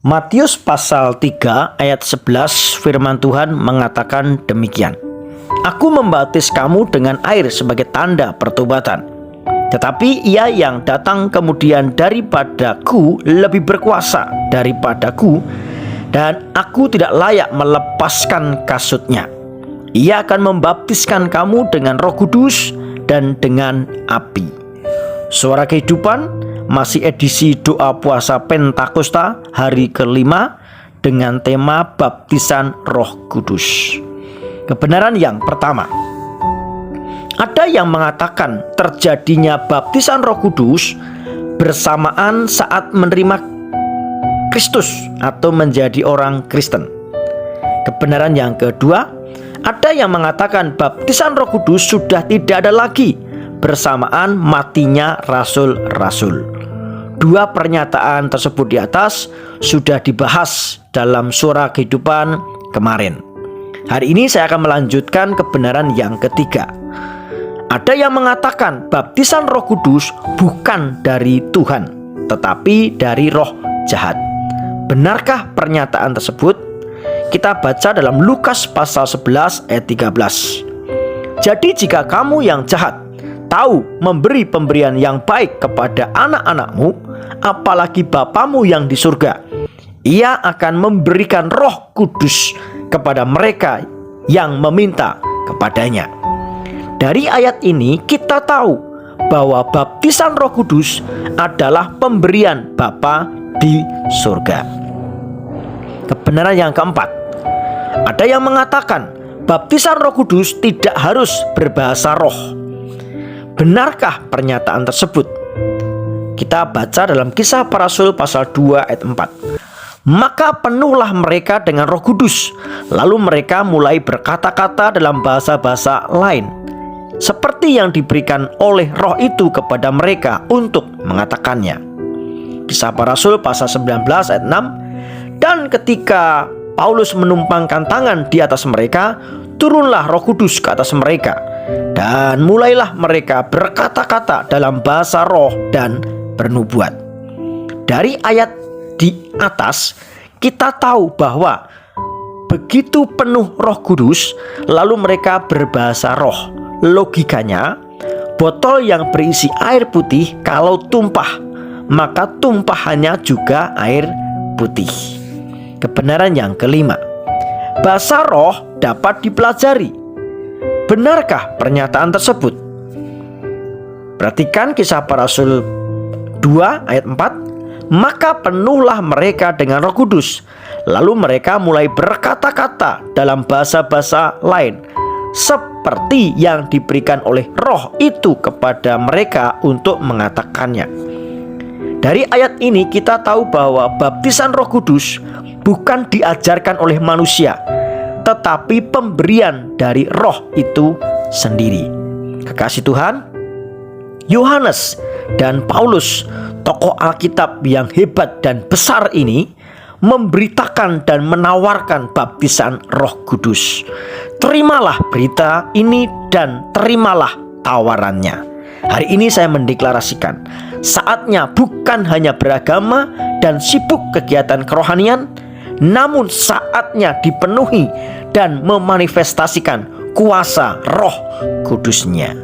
Matius pasal 3 ayat 11 firman Tuhan mengatakan demikian. Aku membaptis kamu dengan air sebagai tanda pertobatan. Tetapi ia yang datang kemudian daripadaku lebih berkuasa daripadaku, dan aku tidak layak melepaskan kasutnya. Ia akan membaptiskan kamu dengan Roh Kudus dan dengan api. Suara Kehidupan masih edisi doa puasa Pentakosta hari kelima dengan tema baptisan Roh Kudus. Kebenaran yang pertama, ada yang mengatakan terjadinya baptisan Roh Kudus bersamaan saat menerima Kristus atau menjadi orang Kristen. Kebenaran yang kedua, ada yang mengatakan baptisan Roh Kudus sudah tidak ada lagi bersamaan matinya rasul-rasul. Dua pernyataan tersebut di atas sudah dibahas dalam Suara Kehidupan kemarin. Hari ini saya akan melanjutkan kebenaran yang ketiga. Ada yang mengatakan baptisan Roh Kudus bukan dari Tuhan, tetapi dari roh jahat. Benarkah pernyataan tersebut? Kita baca dalam Lukas pasal 11 ayat 13. Jadi jika kamu yang jahat tahu memberi pemberian yang baik kepada anak-anakmu, apalagi Bapamu yang di surga, Ia akan memberikan Roh Kudus kepada mereka yang meminta kepadanya. Dari ayat ini kita tahu bahwa baptisan Roh Kudus adalah pemberian Bapa di surga. Kebenaran yang keempat, ada yang mengatakan baptisan Roh Kudus tidak harus berbahasa roh. Benarkah pernyataan tersebut? Kita baca dalam Kisah Para Rasul pasal 2 ayat 4. Maka penuhlah mereka dengan Roh Kudus, lalu mereka mulai berkata-kata dalam bahasa-bahasa lain, seperti yang diberikan oleh Roh itu kepada mereka untuk mengatakannya. Kisah Para Rasul pasal 19 ayat 6. Dan ketika Paulus menumpangkan tangan di atas mereka, turunlah Roh Kudus ke atas mereka, dan mulailah mereka berkata-kata dalam bahasa roh dan bernubuat. Dari ayat di atas kita tahu bahwa begitu penuh Roh Kudus lalu mereka berbahasa roh. Logikanya, botol yang berisi air putih kalau tumpah, maka tumpahannya juga air putih. Kebenaran yang kelima, bahasa roh dapat dipelajari. Benarkah pernyataan tersebut? Perhatikan Kisah Para Rasul 2 ayat 4. Maka penuhlah mereka dengan Roh Kudus, lalu mereka mulai berkata-kata dalam bahasa-bahasa lain, seperti yang diberikan oleh Roh itu kepada mereka untuk mengatakannya. Dari ayat ini kita tahu bahwa baptisan Roh Kudus bukan diajarkan oleh manusia, tetapi pemberian dari roh itu sendiri. Kekasih Tuhan, Yohanes dan Paulus, tokoh Alkitab yang hebat dan besar ini, memberitakan dan menawarkan baptisan Roh Kudus. Terimalah berita ini dan terimalah tawarannya. Hari ini saya mendeklarasikan, saatnya bukan hanya beragama dan sibuk kegiatan kerohanian, namun saatnya dipenuhi dan memanifestasikan kuasa Roh Kudus-Nya.